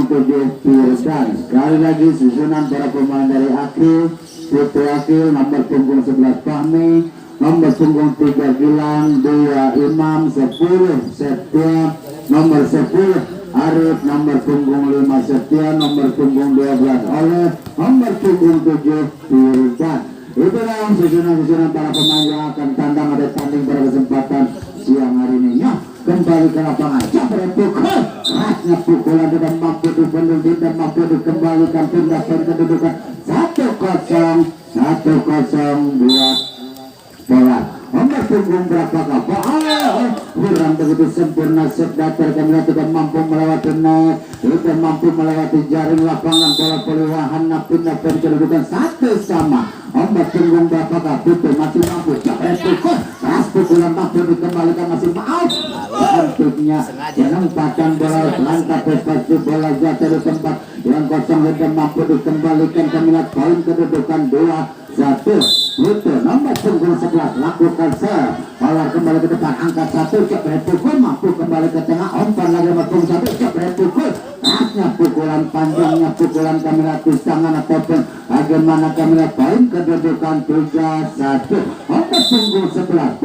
punggung 7 Firdan. Sekali lagi susunan para pemain dari Akil, Putu Akil, nomor punggung 11 Fahmi, nomor punggung 3 Gilang, 2 Imam, 10 Setia, nomor 10 Arif, nomor punggung 5 Setia, nomor punggung 12 Oleh, nomor punggung 7 Firdan. Itulah susunan-susunan para pemain yang akan tandang ada tanding pada kesempatan siang hari ini. Ya, kembali ke lapangan. Capres pukul, kerasnya pukulan tidak mampu dibendung, tidak mampu dikembalikan, pindahkan kedudukan 1-0 buat bola. Nomor punggung berapakah? Kurang begitu sempurna, Datar kami tidak mampu melewati net, tidak mampu melewati jaring lapangan, bola peliwahan pindah-pindah kedudukan 1-1. Nomor punggung berapakah? Putu masih mampu, Capres pukul, keras pukulan mampu dikembalikan, masih maaf. Bentuknya penempatan bola langkah prestasi bola jatuh di tempat yang kosong, tidak mampu dikembalikan, kami lihat poin kedudukan 2-1. Putu nomor punggung 11 lakukan serve, bola kembali ke depan, angkat 1, Capres pukul, mampu kembali ke tengah, umpan lagi nomor punggung 1, Capres pukul, kerasnya pukulan, panjangnya pukulan, kami lihat pisangan ataupun bagaimana, kami lihat poin kedudukan 3-1. Nomor punggung 11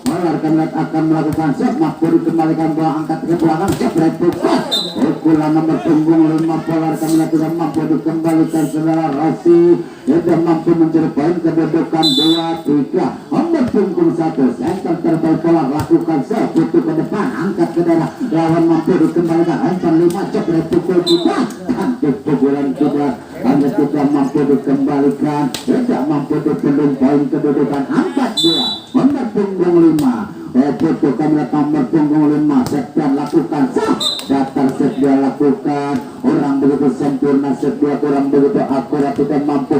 Polar kami lihat akan melakukan serve, mampu dikembalikan, bola angkat ke belakang, Capres pukul, pukulan nomor punggung 5 Polar kami lihat tidak mampu dikembalikan, saudara Rossi tidak mampu mencuri poin kedudukan 2-3. Nomor punggung 1 center terbaik Polar lakukan serve, Putu ke depan, angkat ke daerah lawan, mampu dikembalikan, umpan 5, Capres pukul kita, cantik pukulan tidak, hanya tidak mampu dikembalikan, tidak mampu dibendung, poin kedudukan 4-2. Nomor punggung 5 Putu kami lihat nomor punggung 5 Septian lakukan serve, Datar Setia lakukan, orang begitu sempurna, Setia kurang begitu akurat, tidak mampu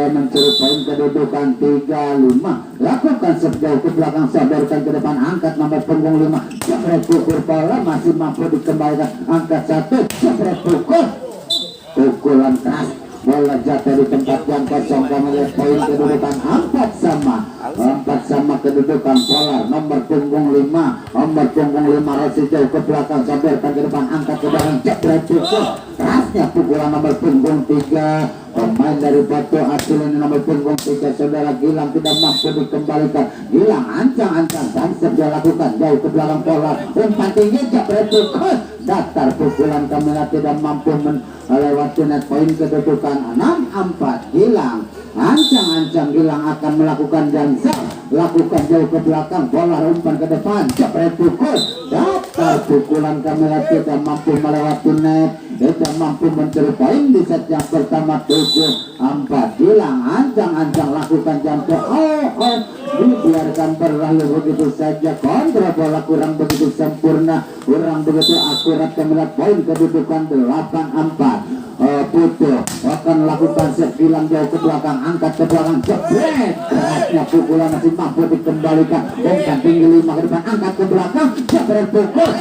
mencuri poin kedudukan 3-5. Lakukan serve jauh ke belakang, sadarkan ke depan, angkat nomor punggung 5, Capres pukul, bola masih mampu dikembalikan, angkat 1, Capres pukul, pukulan keras, bola jatuh di tempat yang kosong, kami lihat poin kedudukan 4-4 kedudukan Polar. Nomor punggung 5 Rossi jauh ke belakang, sadarkan ke depan, angkat ke belakang, Capres pukul, kerasnya pukulan nomor punggung 3 pemain dari Batu Acil ini, nomor punggung 3 saudara Gilang tidak mampu dikembalikan, Gilang ancang-ancang dan serja lakukan jauh ke belakang Polar, umpan tinggi, Capres pukul, Datar pukulan, kami lihat tidak mampu melewati net, poin kedudukan 6-4. Gilang ancang-ancang, Gilang akan melakukan jansa, lakukan jauh ke belakang, bola umpan ke depan, Capres pukul, Datar pukulan, kami lihat tidak mampu melewati net, tidak mampu mencuri poin di set yang pertama 7-4. Gilang ancang-ancang lakukan jansa, dibiarkan berlalu begitu saja, kontrol bola kurang begitu sempurna, kurang begitu akurat, kami lihat poin kedudukan 8-4. Putu akan lakukan set, Gilang jauh ke belakang, angkat ke belakang, jebret, kerasnya pukulan masih mampu dikembalikan, umpan tinggi 5 ke depan, angkat ke belakang, jebret pukul,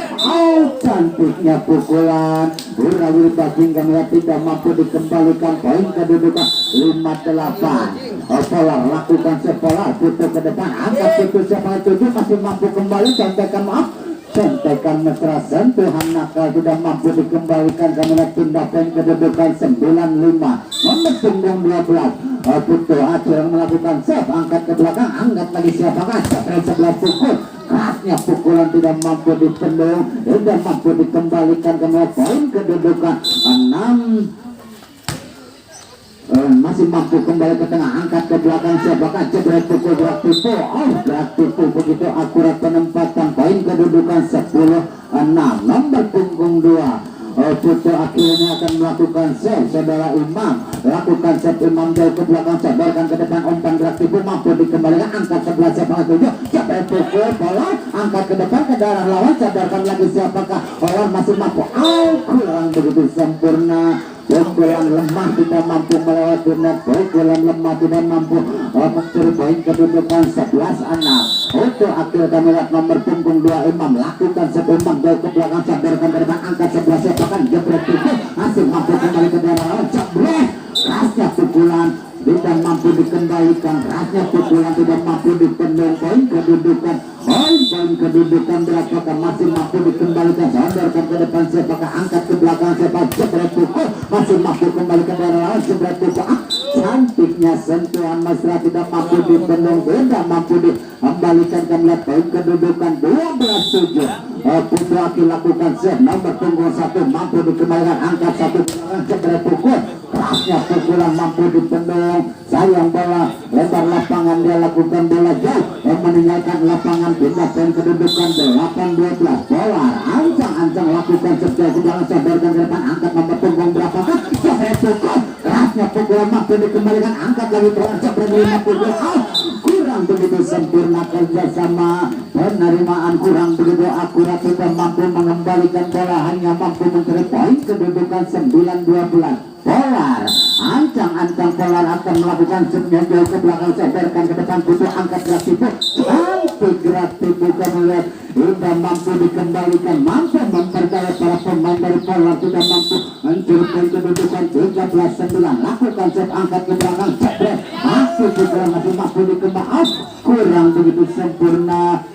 cantiknya pukulan, Wurawiri Bajing kami lihat tidak mampu dikembalikan, poin kedudukan 5-8. Polar lakukan set, Polar Putu ke depan, angkat Putu, siapa 7 masih mampu kembali, contekan mesra, sentuhan nakal tidak mampu dikembalikan, kami lihat pindah poin kedudukan 9-5. Nomor punggung 12 Putu Acil melakukan serve, angkat ke belakang, angkat lagi, siapakah, Capres 11 pukul, kerasnya pukulan tidak mampu dibendung, tidak mampu dikembalikan, kami lihat poin kedudukan 6. Masih mampu kembali ke tengah, angkat ke belakang, siapakah, Capres pukul, gerak tipu begitu akurat penempatan, poin kedudukan 10-6. Nomor punggung 2 Putu akhirnya akan melakukan serve, saudara Imam lakukan serve, Imam jauh ke belakang, sadarkan ke depan, umpan gerak tipu mampu dikembalikan, angkat 11, siapakah 7, Capres pukul, bola angkat ke depan ke daerah lawan, sadarkan lagi, siapakah, Polar masih mampu, kurang begitu sempurna, pukulan lemah tidak mampu melewati net, pukulan lemah tidak mampu mencuri poin kedudukan 11-6. Untuk akhir kami lihat nomor punggung 2 Imam lakukan sebelum jauh ke belakang, sadarkan ke depan, angkat 11, siapakah, Jebret pukul, masih mampu kembali ke daerah lawan, Jebret, kerasnya pukulan tidak mampu dikendalikan, kerasnya pukulan tidak mampu dipendung, poin kedudukan berapakah, masih mampu dikembalikan, sadarkan ke depan, siapakah, angkat ke ke belakang sepak jebret pukul masih mampu kembali ke daerah lawan jebret pukul. Cantiknya sentuhan mesra tidak mampu dibendung, tidak mampu dikembalikan ke melihat poin kedudukan 12-7. Putu Aki lakukan set nomor punggung 1 mampu dikembalikan angkat 1 jebret pukul. Kerasnya pukulan mampu dibendung, sayang bola lebar lapangan, dia lakukan bola jauh dan meninggalkan lapangan, pindah poin kedudukan 8-12. bola ancang-ancang lakukan sejauh ke belakang, sadarkan ke depan, angkat nomor punggung berapa kan jebret pukul. Kerasnya pukulan mampu dikembalikan, angkat lagi bola jebret 50. Kurang begitu sempurna kerjasama, penerimaan kurang begitu akurat, tidak mampu mengembalikan bola, hanya mampu mencari poin kedudukan 9-12. Polar ancang-ancang Polar akan melakukan setnya jauh ke belakang, sadarkan ke depan, butuh angkat gerak tipu, cantik gerak tipu kemudian tidak mampu dikembalikan, mampu memperdaya para pemain dari Polar, tidak mampu mencuri kedudukan 13-9. Lakukan set angkat ke belakang, jebret masih juga masih mampu dikembalikan, kurang begitu sempurna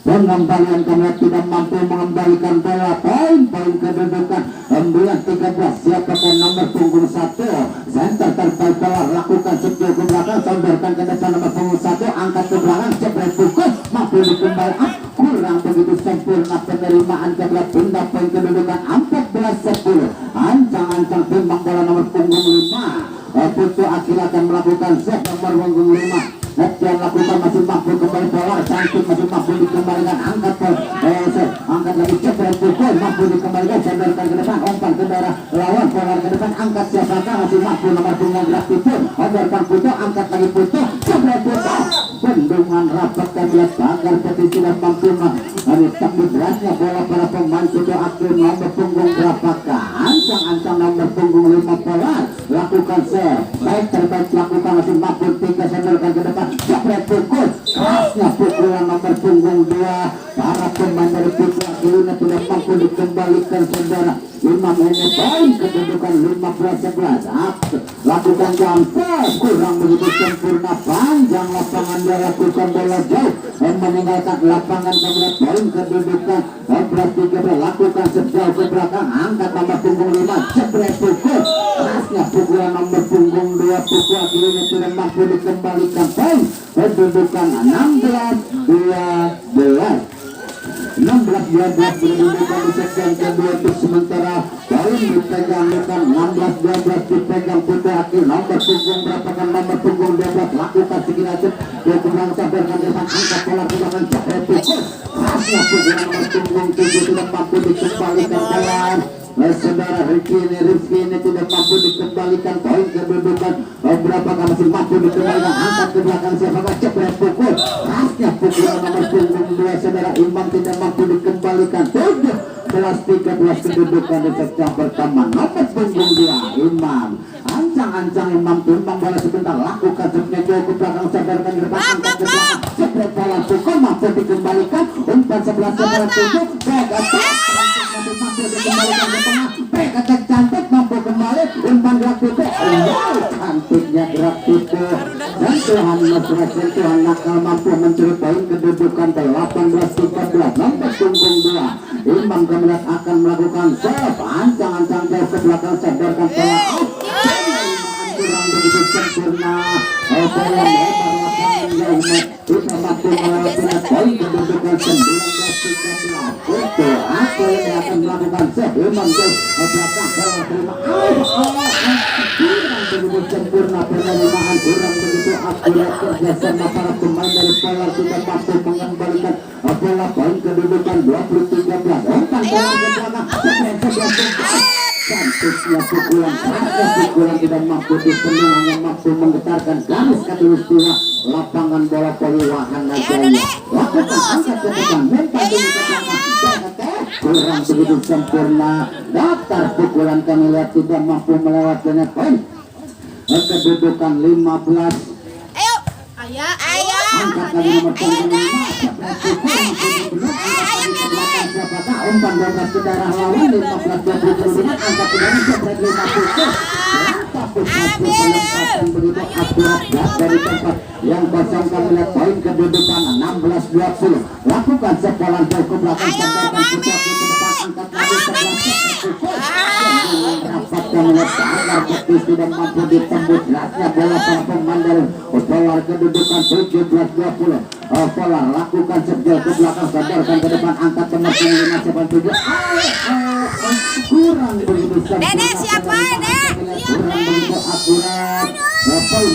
pengembalian karena tidak mampu mengembalikan bola. Poin kedudukan 9-13. Siapakah nomor punggung 1 center terbaik Polar, lakukan sejauh ke belakang, sadarkan ke depan nomor punggung 1, angkat ke belakang, jebret pukul mampu dikembalikan, kurang begitu sempurna penerimaan ke belakang, pindah poin kedudukan 14-10. Ancang-ancang timbang bola nomor punggung 5. Putu Akil akan melakukan set nomor punggung 5. Yang lakukan masih mampu kembali Polar, cantik masih mampu dikembalikan, angkat angkat lagi jebret pukul mampu dikembalikan, sadarkan ke depan, umpan ke daerah lawan, Polar ke depan, angkat siapakah masih mampu nomor punggung gerak pun, sadarkan Putu, angkat lagi Putu, jebret pukul, bendungan rapat kabinet agar petisi dan mampu takut beratnya bola para pemain Putu Akil. Nomor punggung berapakah? Ancang-ancang nomor punggung 5 Polar, lakukan set baik terbaik, lakukan masih mampu 3, sadarkan ke depan, jebret pukul, kerasnya pukulan nomor punggung 2 para pemain dari Putu Akil tidak mampu dikembalikan, saudara. Imam ini poin kedudukan 15-11. Lakukan jam kurang begitu sempurna, panjang lapangan, dia lakukan bola jauh dan meninggalkan lapangan, kemudian poin kedudukan 11-13. Lakukan sejauh ke belakang, angkat nomor punggung 5, jebret pukul, kerasnya pukulan nomor punggung 2 Putu Akil ini tidak mampu dikembalikan, poin kedudukan 16-12. 16-12 berdudukan di set yang kedua untuk sementara. Poin dipegang 16-12 dipegang Putu Akil. Nomor punggung berapa kan nomor punggung 12, lakukan sekiranya dia kurang, sadarkan depan, angkat Polar ke belakang, jebret pukul, khasnya pukulan nomor punggung 7 tidak mampu dikembalikan Polar. Saudara Rizky ini tidak mampu dikembalikan, poin kedudukan berapa kan masih mampu dikembalikan, angkat ke belakang siapakah, jebret pukul, khasnya pukulan nomor punggung 2 saudara Imam tidak mampu dikembalikan. 17-13 kedudukan di set yang pertama. Nomor punggung 2 Imam, ancang-ancang Imam timbang bola sebentar, lakukan setnya jauh ke belakang, sadarkan ke depan, angkat ke belakang, jebret bola pukul mampu dikembalikan, umpan 11-7 back attack, mampu dikembalikan ke tengah, back attack cantik mampu kembali, umpan gerak tipu, wow cantiknya gerak tipu, sentuhan mesra, sentuhan nakal mampu mencuri poin kedudukan 18-13. Nomor punggung 2 Imam kemudian akan melakukan serve, ancang-ancang jauh ke belakang, sadarkan bola out, kurang begitu sempurna, bola lebar lapangan jauh, tidak mampu melakukan poin kedudukan 19-13. Itu aku yang akan melakukan serve, Imam jauh ke belakang, bola terima kurang begitu sempurna penerimaan, kurang begitu akurat kerjasama para pemain dari Polar, tidak mampu mengembalikan bola, poin kedudukan 20-13. Umpan bola ke belakang, cantiknya pukulan, kerasnya pukulan tidak mampu dipendung, hanya mampu menggetarkan garis khatulistiwa lapangan bola Poli Wahana Jaya. Lakukan angkat ke depan, mental dulu ke belakang, kurang begitu sempurna, daftar pukulan kami lihat tidak mampu melewati poin kedudukan 15. Angkat lagi nomor punggung 5, siapakah, umpan 12 ke daerah lawan, 15-20 angkat ke daerah, jebret 50. Penempatan begitu akurat dari tempat yang kosong, kami lihat poin kedudukan 16-20. Lakukan sekolah jauh ke belakang, sadarkan Putu Akil ke depan, angkat lagi 11 melihat anggar betis tidak mampu ditembus lasnya bola para pemain. Polar kedudukan 17-20. Polar lakukan sejauh ke belakang, sadarkan ke depan, angkat ke nomor 5-7. Kurang begitu Dede siapa Dede? kurang begitu akurat. Poin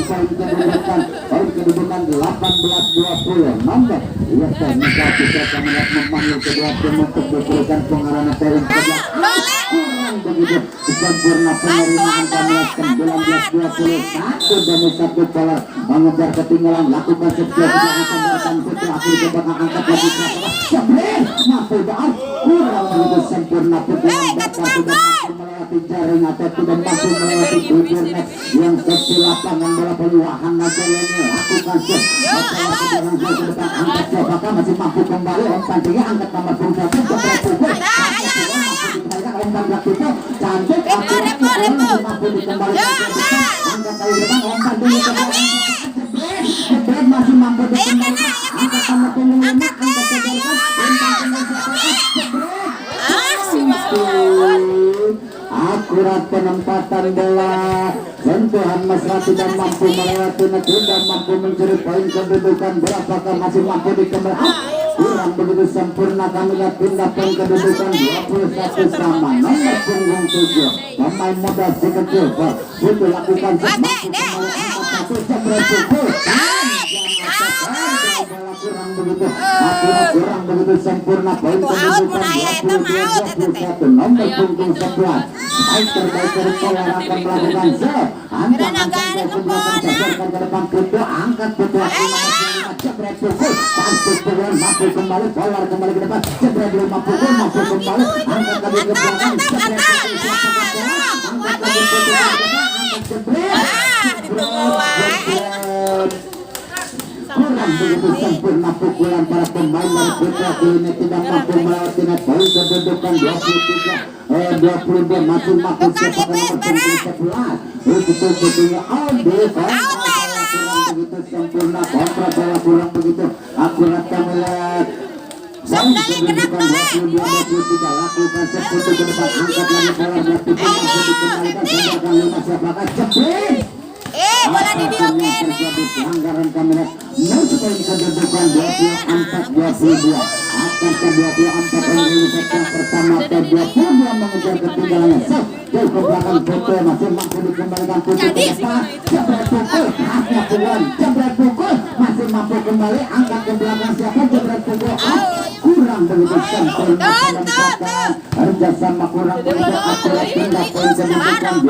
kedudukan 18-20. Nomor ia bisa melihat memanggil kedua tim untuk memberikan pengarahan poin ke-11. Kurang begitu sempurna penerimaan kami 19-20. Satu demi satu Polar mengejar ketinggalan, lakukan setiap kegiatan setelah akhir ke belakang, angkat lagi jebret mampu doang. Kurang begitu sempurna pukulan bapak tidak mampu melewati jaring atau tidak mampu melewati bibir net yang sesi lapangan bola peluahan aja ini. Lakukan set ke depan, angkat apakah masih mampu kembali umpan tinggi, angkat nomor 21 jebret pukul umpan belakang itu cantik mampu dikembalikan ke depan, angkat kali depan umpan tinggi ke belakang jebret masih mampu dikembalikan, angkat nomor 25 angkat ke belakang umpan tinggi akurat penempatan bola, sentuhan mesra tidak mampu melewati, tidak mampu mencuri poin kedudukan. Berapakah masih mampu dikembalikan? Kurang begitu sempurna, kami lihat pindah poin kedudukan 21 sama. Nomor punggung 7 pemain muda si kecil itu lakukan mampu kembali angkat satu jebret pukul kurang begitu akurat, kurang begitu sempurna, poin kedudukan 22-21. Nomor punggung 11 baik terbaik dari Polar akan melakukan set, angkat ke belakang, sadarkan ke depan, putu angkat putu nomor 5 jebret pukul cantik pukulan mampu kembali, Polar kembali ke depan jebret 5 pukul mampu kembali, angkat lagi ke belakang jebret pukul angkat lagi putu angkat jebret kurang begitu sempurna pukulan para pemain dari Putra ini tidak mampu melewati net. Poin kedudukan 23-22 masih mampu sepakan nomor 11 itu putunya kurang begitu sempurna, kontra bola kurang begitu akurat, kami lihat poin kedudukan 22-23 lakukan seputu ke depan, angkat lagi bola berarti mampu dikembalikan, sadarkan 5 siapakah jebret bola di dia terjadi pelanggaran kamera. Poin kedudukan 24-22 akan ke 24 ini sektor pertama ke 22 mengejar ketinggalannya jauh ke belakang, foto masih mampu dikembalikan putu ke depan jebret pukul khasnya pukulan jebret pukul masih mampu kembali, angkat ke belakang siapa jebret pukul kurang begitu sempurna penempatan kerjasama kurang begitu akurat, pindah poin kedudukan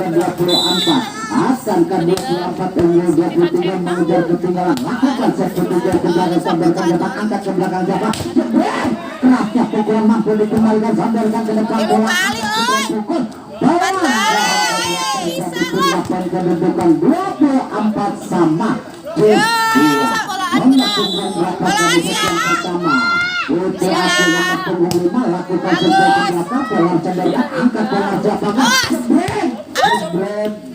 23-24 akan ke 24 unggul 23 mengejar ketinggalan, lakukan set ketiga ke belakang, sadarkan ke depan, angkat ke belakang siapa jebret kerasnya pukulan mampu dikembalikan, sadarkan ke depan bola jebret pukul bola poin kedudukan 24 sama nomor punggung berapa kali yang pertama Putri Asil nomor punggung 5 lakukan sesuai ke belakang, Polar cenderung angkat bola siapakah jebret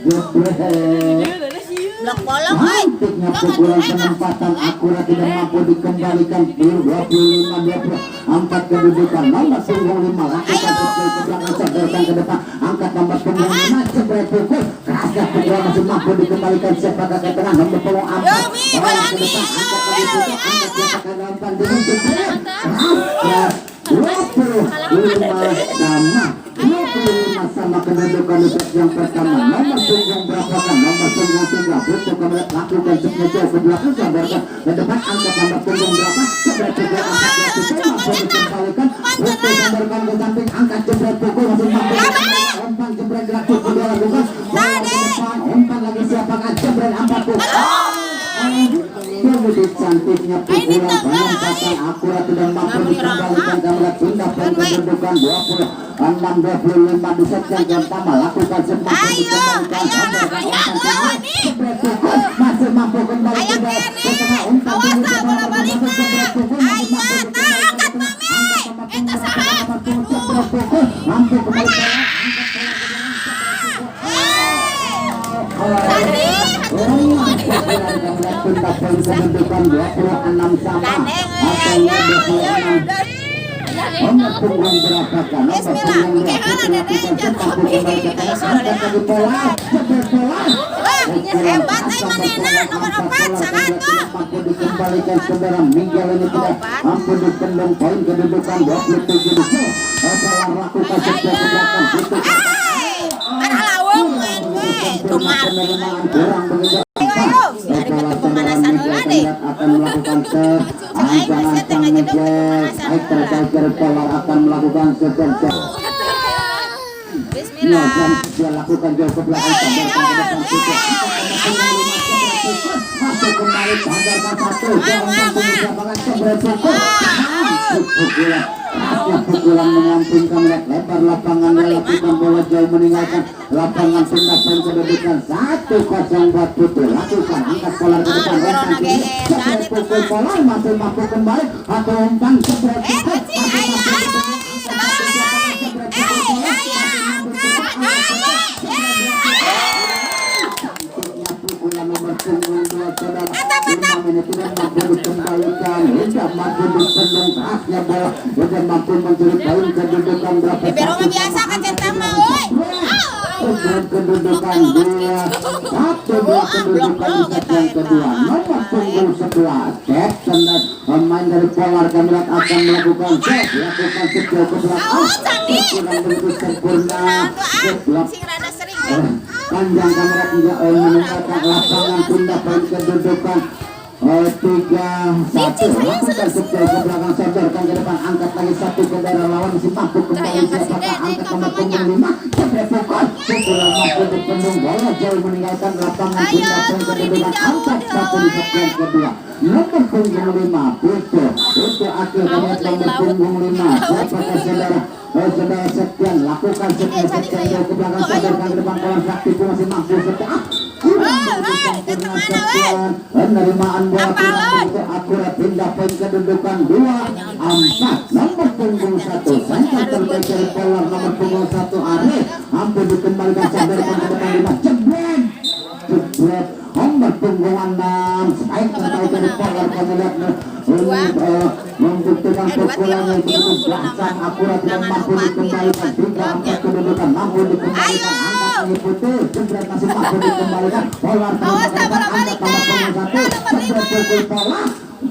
blok-blok cantiknya pukulan penempatan akurat tidak mampu dikembalikan 25-20 angkat kedudukan nomor punggung 5 lakukan sesuai ke belakang, sadarkan ke depan, angkat nomor punggung 5 jebret pukul kerasnya pukulan masih mampu dikembalikan siapakah ke tengah, nomor punggung 4 bola ke depan, angkat lagi pukul, angkat siapakah dalam pandang jebret keras 25 sama 25 sama kedudukan untuk yang pertama. Nomor punggung berapakah? Nomor punggung 3 Putu kemudian lakukan semuanya ke belakang, sadarkan ke depan, angkat nomor punggung berapa jebret pukul, angkat lagi pukul mampu dikembalikan, Putu sadarkan ke samping, angkat jebret pukul masih mampu dikembalikan, umpan jebret gratis kedua lakukan bola ke depan, umpan lagi siapakah jebret 4 pukul begitu cantiknya pukulan penempatan akurat dan mampu dikembalikan, kami pindah poin kedudukan 26-25 di set yang pertama, lakukan set mampu dikembalikan, sadarkan umpan tinggi jebret pukul masih mampu kembali ke tengah, umpan tinggi ke bola bermasuk jebret pukul masih mampu dikembalikan, angkat nomor punggung jebret pukul mampu kembali ke pindah poin kedudukan 26 sama atau 26 nomor punggung berapa kan? Bismillah, kehala Dede jatuh. Hebat ai manehna nomor 4 saha tuh. Mampu dikembalikan saudara Minggal ini tidak mampu dipendung poin kedudukan 27. Salah lakukan setiap belakang itu. Ada lawung we tumar. Kurang begitu. Ayo, hari betul pemanasan heula deh. Akan melakukan ancaman baik terkait pola akan melakukan seperti Bismillah. dia lakukan jauh ke belakang sadarkan ke depan masuk kembali sadarkan satu pukulan mengampingkan lebar lapangan lakukan bola jauh meninggalkan lapangan pindah poin kedudukan 1-0 buat Putu lakukan angkat pola ke depan pukul pola masih mampu kembali atau umpan seperti nomor punggung 2 saudara 5 menit tidak mampu dikembalikan tidak mampu dipendung khasnya bola tidak mampu mencuri poin kedudukan berapa Bibero mah biasa kacetang mah euy. kedudukan 2-1 kedudukan di set yang kedua nomor punggung 11 Captain dan pemain dari Polar Kamilat akan melakukan set lakukan sejauh ke belakang kurang begitu sempurna Sing rada sering. panjang kamera tidak meninggalkan lapangan tunda poin kedudukan 3-1 lakukan sejauh ke belakang sadarkan ke depan angkat lagi satu ke daerah lawan masih mampu kembali siapakah angkat nomor punggung 5 cepat pukul pukulan mampu dipendung bola jauh meninggalkan lapangan tunda poin kedudukan angkat satu di set yang kedua nomor punggung 5 Putu akhir nomor punggung 5 siapakah saudara Septian lakukan sejauh ke belakang sadarkan ke depan kawan sakti masih mampu setelah penerimaan bola akurat pindah poin kedudukan 2-4 nomor punggung 1 sangkal terbaik dari Polar nomor punggung 1 Arif mampu dikembalikan sadarkan ke depan 5 jebret nomor punggung 6 baik terbaik dari Polar kami lihat membuktikan pukulan yang begitu belakang akurat dan mampu dikembalikan 3-4 kedudukan mampu dikembalikan angkat lagi Putih jebret masih mampu dikembalikan Polar angkat nomor punggung 1 jebret pukul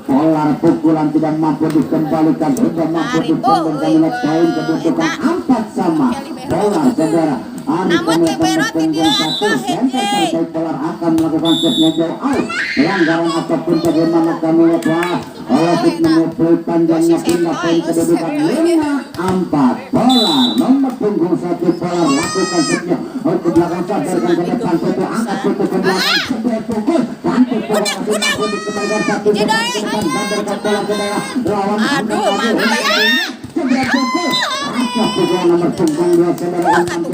Polar pukulan tidak mampu dikembalikan tidak mampu dipendung kami lihat poin kedudukan 4 sama Polar saudara Namun Bibero tidak terkait Polar akan melakukan setnya jauh out pelanggaran apapun bagaimana kami lihat oleh mengumpul panjangnya pindah poin kedudukan 5-4 Polar nomor punggung 1 Polar lakukan setnya ke belakang sadarkan ke depan Putu angkat Putu ke belakang sebelah pukul cantik pola masih mampu dikembalikan satu ke depan sadarkan pola ke daerah lawan sebelah pukul pukulan nomor punggung 2 saudara mampu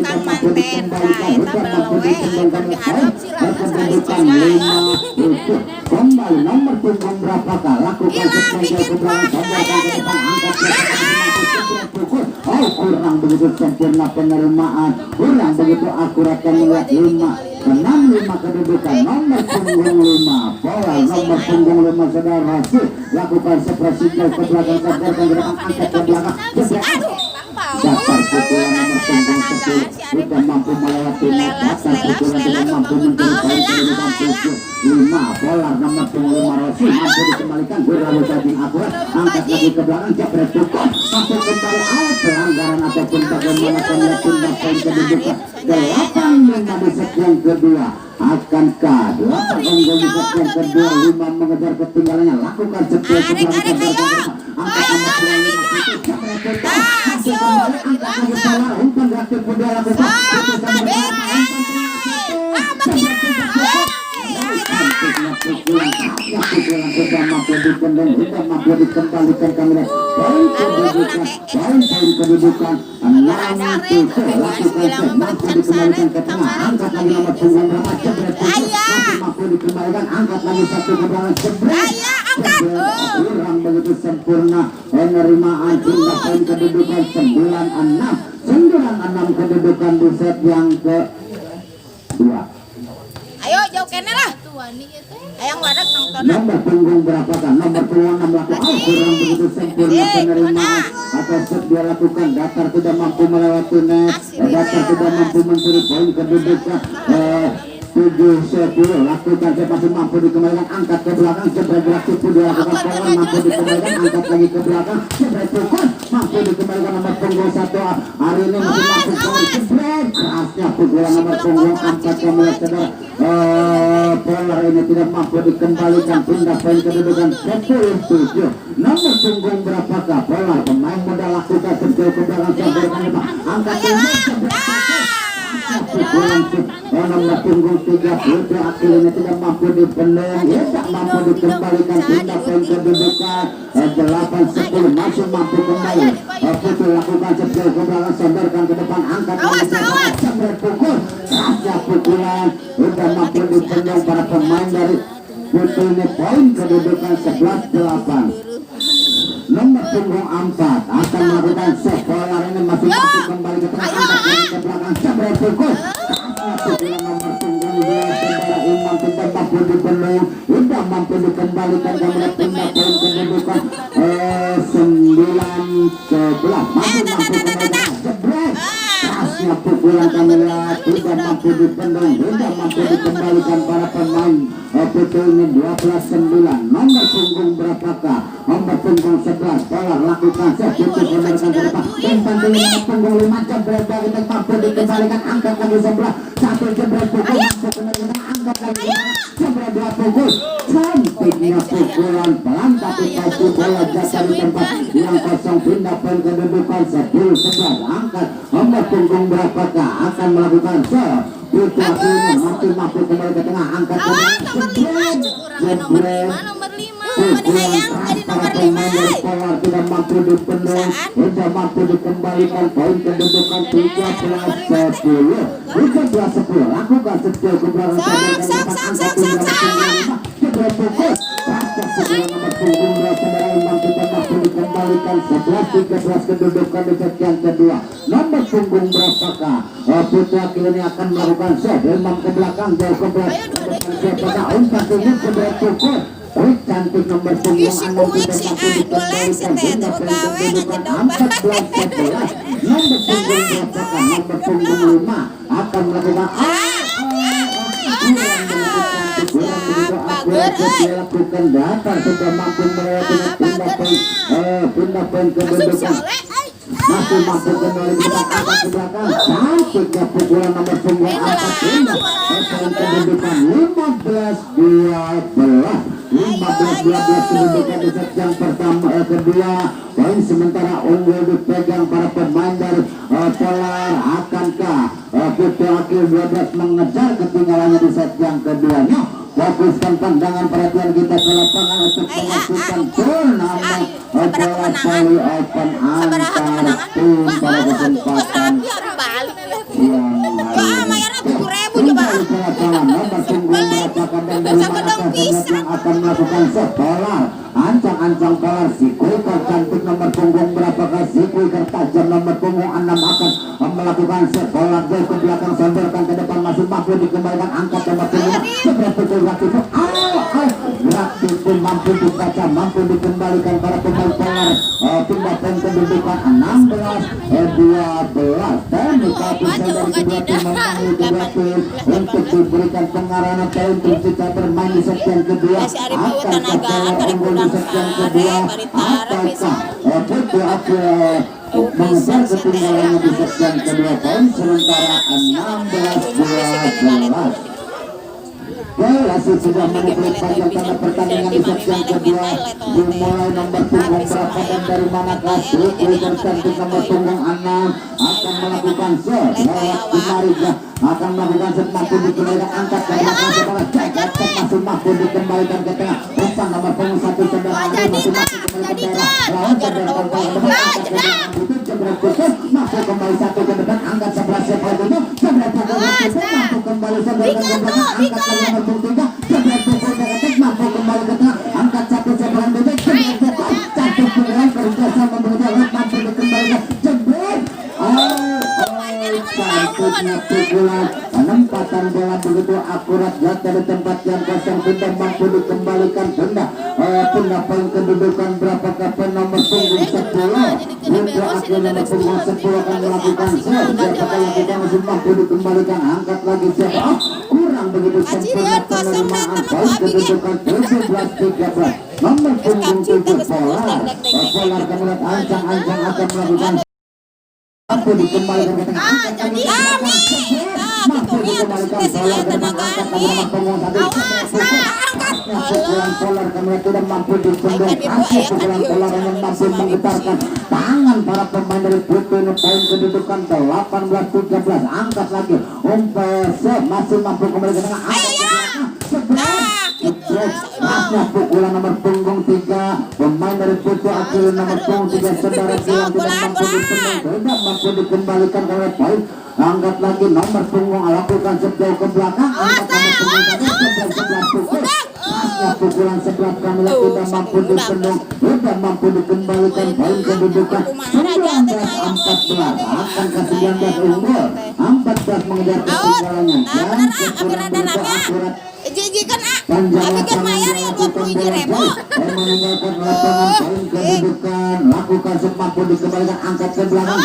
dikembalikan hujan mampu dikembalikan kedudukan 5 itu kembali nomor punggung berapakah lakukan setnya ke belakang sadarkan ke depan angkat pukul kurang begitu sempurna penerimaan kurang begitu akurat kami lihat 5 kedudukan nomor punggung 5 bola nomor punggung 5 saudara Rasul lakukan sepresi ke belakang sadarkan ke depan angkat ke belakang dapat pukulan nomor punggung 10 sudah mampu melewati dapat pukulan tidak mampu mencuri kedudukan 5 bola nomor punggung 5 Rasul mampu dikembalikan berlalu daging akurat angkat lagi ke belakang jepret pukul masuk kembali out pelanggaran ataupun bagaimana kami tunda poin kedudukan 8-5 di set yang kedua akankah 8 unggul di set yang kedua 5 mengejar ketinggalannya lakukan setiap angkat nomor punggung 5 jepret pukul angkat lagi Polar umpan reaktif Bunda lakukan pukulan sudah mampu dipendung sudah mampu dikembalikan kamera poin kedudukan 6-7 lakukan mampu dikembalikan ke tengah angkat lagi nomor punggung berapa jebret mampu dikembalikan angkat lagi satu ke belakang jebret kurang begitu sempurna penerimaan pindah poin kedudukan 9-6 kedudukan di set yang kedua Ayo jauh kene lah. Ayang warak nonton. Nomor punggung berapakah? Nomor punggung 6 laku. Kurang begitu sempurna penerima. Atau set dia lakukan. Datar tidak mampu melewati net. Datar tidak mampu mencuri poin kedudukan. 7-10 lakukan, saya masih mampu dikembalikan, angkat ke belakang, jebret gerak tipu dilakukan pola, mampu dikembalikan, angkat lagi ke belakang, jebret pukul, mampu dikembalikan nomor punggung 1. Hari ini masih mampu kembali, jebret kerasnya pukulan nomor punggung 4 yang mulai cedera. Polar ini tidak mampu dikembalikan, pindah poin kedudukan 10-7. Nomor punggung berapakah? Polar pemain muda lakukan sejauh ke belakang, jebretkan depan, angkat ke belakang, nomor punggung 30 akhirnya tidak mampu dipendam, tidak mampu dikembalikan, pindah poin kedudukan 8-10 masih mampu kembali. Putul lakukan sejauh ke belakang, sonderkan ke depan, angkat sampai pukul, kerasnya pukulan sudah mampu dipendam para pemain dari Putul. Ini poin kedudukan 11-8. Nomor punggung 4 akan melakukan set. Polar ini masih mampu kembali ke tengah, angkat ke belakang, sampai pukul. Pukulan nomor punggung 2 saudara Imam tidak mampu dibendung, tidak mampu dikembalikan, kemudian pindah poin kedudukan 9-11. Mampu kembali jebret. Kerasnya pukulan kami lihat tidak mampu dibendung, tidak mampu dikembalikan para pemain. Putul ini 12-9. Nomor punggung berapakah? Nomor punggung 11. Polar lakukan set, putul kembalikan ke depan, umpan tinggi nomor punggung 5, jebret dari mampu dikembalikan, angkat lagi sebelah, satu jebret pukul, mampu kembalikan, angkat lagi jebret, 2 pukul. Cantiknya pukulan pelan tapi pasti bola jatuh di tempat yang kosong, pindah poin kedudukan 10-11. Angkat nomor punggung berapakah? Akan melakukan set. Itu akhirnya masih mampu kembali ke tengah, angkat ke belakang, jebret. Nomor 5. Pukulan para pemain dari Polar tidak mampu dipendung, tidak mampu dikembalikan, poin kedudukan 13-10. 13-10. Lakukan sejauh ke belakang, angkat jebret pukul. Pukulan nomor punggung 2 saudara Imam tidak mampu dikembalikan, 11-13 kedudukan di set yang kedua. Nomor punggung berapakah? Putra akhirnya akan melakukan set. Imam ke belakang, jauh ke belakang, umpan tinggi, jebret pukul. Cantik nomor punggung 6 tidak mampu dikembalikan, pindah poin kedudukan 14-11. Nomor punggung berapakah? Nomor punggung 5 akan melakukan dilakukan datar, sudah mampu melewati, pindah poin kedudukan, masih mampu kembali ke belakang. Cantiknya pukulan nomor punggung 4, pindah poin kedudukan 15-12. 15-12 kedudukan di set yang pertama kedua. Poin sementara unggul dipegang para pemain dari Polar. Akankah Putu Akil 12 mengejar ketinggalannya di set yang keduanya? Fokuskan pandangan perhatian kita ke lapangan untuk melakukan turnamen bola voli open antar tim pada kesempatan yang akan melakukan set. Polar ancang-ancang Polar, Sikuiker cantik nomor punggung berapakah? Sikuiker tajam nomor punggung 6 akan melakukan set. Polar jauh ke belakang, sonderkan ke depan, masih mampu dikembalikan, angkat nomor punggung 6, jebret pukul gerak tipu, gerak tipu mampu dibaca, mampu dikembalikan para pemain Polar. Pindah poin kedudukan 16-12. Teknik kapus dari kedua tim memanggil kedua tim untuk diberikan pengarahan atau untuk kita bermain di set yang kedua. Akan Polar unggul di set yang kedua, ataukah Putu Akil mengejar ketinggalannya di set yang kedua? Poin sementara 16-12. Wasit sudah memulai panjang tanda pertandingan di set yang kedua. Dimulai nomor punggung berapa dan dari manakah? Sikuiker cantik nomor punggung 6 akan melakukan set. Lewat Imarija akan melakukan set, mampu dikembalikan, angkat ke belakang sebelah, cek masih mampu dikembalikan ke tengah. Umpan nomor punggung 1 saudara masih mampu kembali ke daerah. Lawan saudara jebret pukul, mampu kembali 1 ke depan, angkat sebelah sebelah itu, jebret pukul mampu kembali saudara ke belakang, angkat lagi nomor punggung 3, jebret pukul ke mampu kembali ke tengah, angkat 1 sebelah itu, jebret pukul, cantik pukulan kerjasama bekerja, mampu dikembalikan, jebret. cantiknya pukulan penempatan bola begitu akurat jatuh di tempat yang kosong, tidak mampu dikembalikan benda poin kedudukan berapakah nomor punggung 10 untuk akhir nomor punggung 10 akan melakukan serve, siapakah lakukan masih mampu dikembalikan, angkat lagi siapa, kurang begitu sempurna penerimaan poin kedudukan 17-13 nomor punggung 7 Polar kemudian ancang-ancang akan melakukan mampu dikembalikan ke tengah, Jadi amin. mampu dikembalikan bola ke depan, angkat lagi nomor punggung 1 pukulan Polar kemudian tidak mampu dipendung, kasih pukulan Polar yang mampu menggetarkan tangan para pemain dari Putu. Ini poin kedudukan 18-13, angkat lagi masih mampu kembali ke tengah, angkat ke belakang, masnya pukulan nomor punggung 3 pemain dari Putu akhirnya nomor punggung 3 saudara Gilang tidak mampu dipendung, tidak mampu dikembalikan oleh poin, angkat lagi nomor punggung lakukan sejauh ke belakang, angkat nomor punggung tadi sebelah pukul, masnya pukulan sebelah Kamila tidak mampu dipendung, tidak mampu dikembalikan, poin kedudukan 19-14 akan ke 19 unggul, 14 mengejar ketinggalannya dan kekurang begitu akurat Jijikan panjang Abi kan lapangan bayar ya dilakukan 20.000. dan meninggalkan lapangan, poin kedudukan lakukan mampu dikembalikan, angkat ke belakang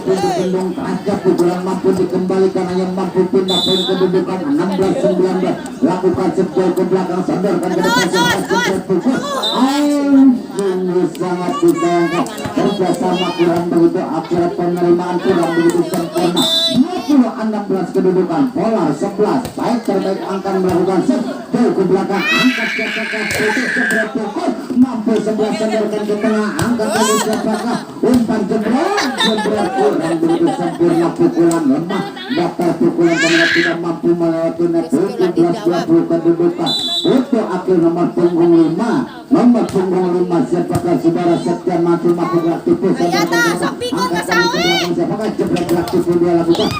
dipendung, tajam pukulan mampu dikembalikan, hanya mampu pindah, poin kedudukan 16-19 lakukan sejauh ke belakang, sandarkan ke depan pukul sungguh sangat disayangkan kerjasama kurang begitu akurat, penerimaan kurang begitu sempurna. 20-16 kedudukan Polar 11 baik terbaik akan melakukan sejauh ke belakang, angkat siapakah putus sebelah pukul mampu sebelah sandarkan ke tengah, angkat lagi siapakah umpan jebret kurang begitu sempurna, pukulan lemah, daftar pukulan kemudian tidak mampu melewati net 17-20 kedudukan untuk akhir nomor punggung 5 siapakah saudara Setia mampu aktif sandarkan ke belakang, angkat lagi ke belakang siapakah jebret aktif dia lakukan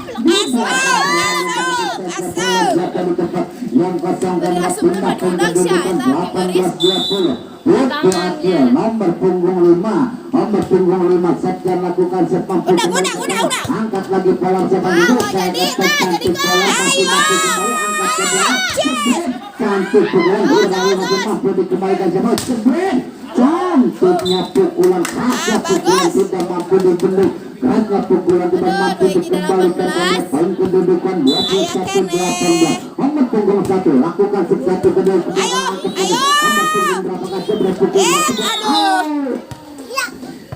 jatuh di tempat yang kosong dan pindah ke kedudukan 18-20 untuk akhir nomor punggung 5 Setia lakukan sepampu angkat lagi Polar siapakah cantik Polar masih mampu kembali, angkat ke belakang cantik pukulan masih mampu dikembalikan siapa cantiknya pukulan khasnya pukulan tidak mampu dibendung, khasnya pukulan tidak mampu dikembalikan oleh poin kedudukan 21-18 nomor punggung 1 lakukan satu kedua ke belakang, angkat lagi nomor punggung berapakah sebelah pukul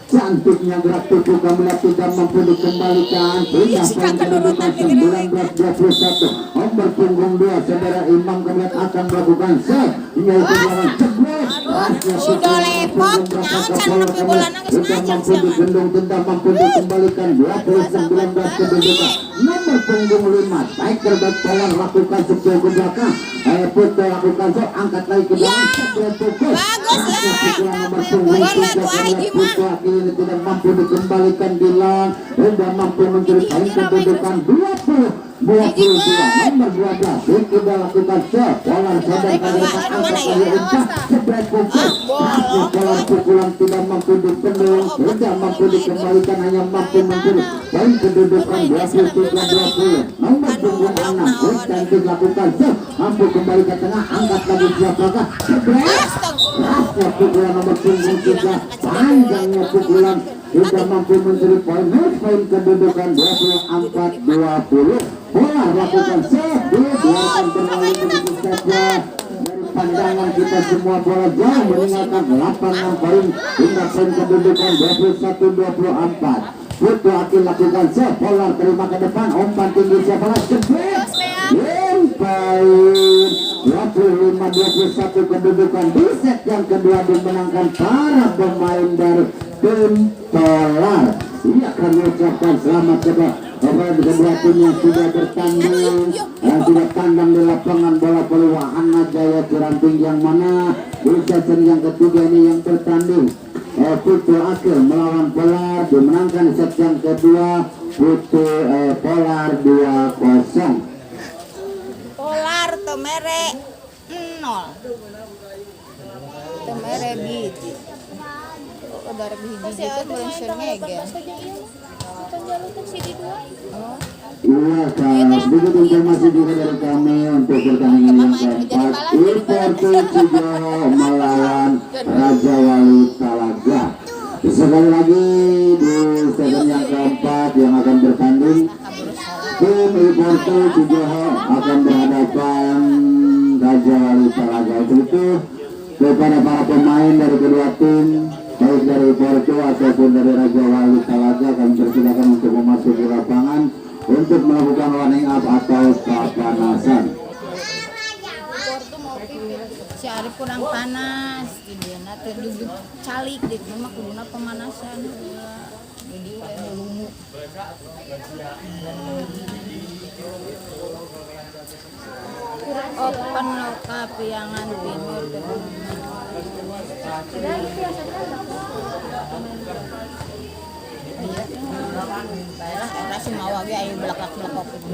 cantiknya gerak tubuh Kamila tidak mampu dikembalikan, pindah poin kedudukan 19-21 nomor punggung 2 saudara Imam Kamila akan melakukan set hingga kemudian jebret Sudah lepot nyacan tapi bola nangis tidak aja mampu dibendung, tidak mampu dikembalikan 20-19 kedudukan nomor punggung 5 baik terbaik Polar lakukan sejauh ke belakang, Putu lakukan set angkat lagi ke belakang jebret pukul bagus ya nomor punggung 3 Putu akhirnya tidak mampu dikembalikan, Gilang tidak mampu mencuri poin kedudukan 22 nomor 12 tidak lakukan set Polar sadar pada depan, angkat lagi umpan jebret pukul Polar pukulan tidak mampu dipendung, tidak mampu dikembalikan, hanya mampu mencuri poin kedudukan 23-20 nomor punggung 6 cantik lakukan set mampu kembali ke tengah, angkat lagi siapakah jebret pukulan nomor punggung 3 panjangnya pukulan tidak mampu mencuri poin kedudukan 24-20 Polar lakukan set dibiarkan berlalu begitu saja dari pandangan kita semua, bola jauh meninggalkan lapangan poin hingga poin kedudukan 21-24 Putu akan lakukan set Polar terima ke depan, umpan tinggi siapakah jebret poin 25-21 kedudukan di set yang kedua dimenangkan para pemain dari tim Polar. Ia akan mengucapkan selamat kepada kedua tim yang sudah bertanding, yang sudah tandang di lapangan bola voli Wahana Jaya Ciranting yang mana di sesi yang ketiga ini yang bertanding Putu akhir melawan Polar dimenangkan set yang kedua Putu Polar 2-0. Polar temere 0 temere biji gara hiji Masih itu ada main melenser tanggal ngege. 18 saja iya mah. Bukan jalur tuh CD 2. Oh. Iya, Kak. Sedikit informasi juga dari kami untuk pertandingan yang keempat. Iportu Cijoho melawan Raja Wali Talaga. Sekali lagi di stadion yang keempat yang akan bertanding, tim Iportu Cijoho akan berhadapan Raja Wali Talaga. Itu kepada para pemain dari kedua tim, baik dari Porto ataupun dari Raja Wali Talaga, kami persilakan untuk memasuki lapangan untuk melakukan warming up atau pemanasan. Si Arif kurang panas, dia nanti duduk calik di rumah kuduna pemanasan. Jadi lungu. Open loka piangan timur. Baiklah, era semua wagi ayo belakang-belakang itu.